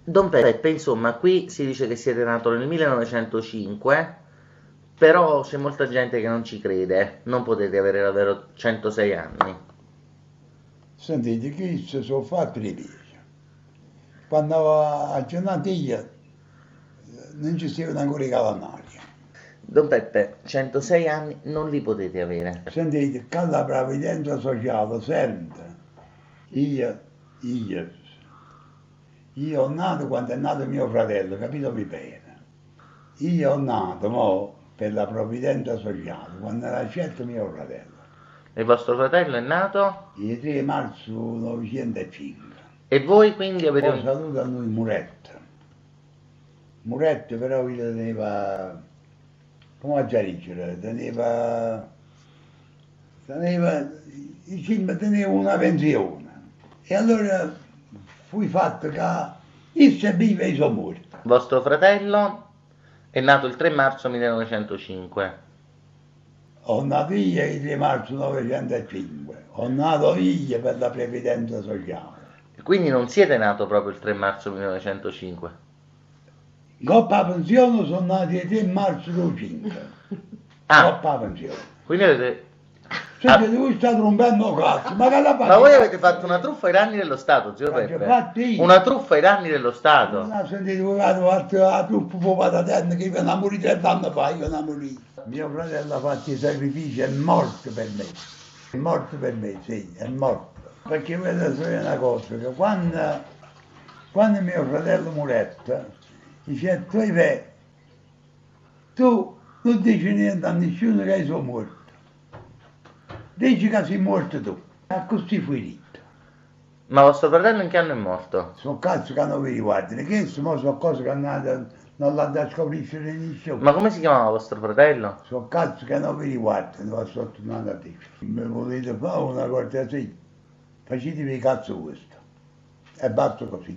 Don Peppe, insomma, qui si dice che siete nato nel 1905, però c'è molta gente che non ci crede, non potete avere davvero 106 anni. Sentite, che si sono fatti le piece. Quando a giornatia non ci stavano ancora i cavalli. Don Peppe, 106 anni non li potete avere. Sentite, che la previdenza sociale sempre, io, io, io ho nato quando è nato mio fratello, capito mi bene? Io ho nato mo, per la provvidenza sociale, quando era scelto mio fratello, Il vostro fratello è nato il 3 marzo 1905. e voi quindi avete Poi un... saluto a lui Muretto. Muretto però lui teneva, come a Giaricere, teneva una pensione. E allora fui fatto che io se vive io sono morto. Vostro fratello è nato il 3 marzo 1905. Ho nato io il 3 marzo 1905, ho nato io per la previdenza sociale. Quindi non siete nato proprio il 3 marzo 1905. Coppa la pensione sono nato il 3 marzo 2005. Ah, Coppa la pensione. quindi avete... Senti, ah, tu stai rompendo cazzo, ma che la ma fai? voi avete fatto una truffa ai danni dello Stato, zio Faccio Peppe? fatti io. Una truffa ai danni dello Non Stato. ha sentito che hanno fatto la truppa popà da terra che io morì 3 anni fa, io morì. Mio fratello ha fatto i sacrifici, è morto per me. È morto per me, sì, è morto. Perché vedete una cosa, che quando mio fratello Muretto dice, tu non dici niente a nessuno che sono morto. Dici che sei morto tu. E così fui detto. Ma vostro fratello in che anno è morto? Sono cazzo che non vi riguardano, che sono cose che non la da scoprire nessuno. Ma come si chiamava vostro fratello? Sono cazzo che non vi riguardano, lo sto tornando a dire. Mi volete fare una cortesia? Facetevi cazzo questo. E basta così.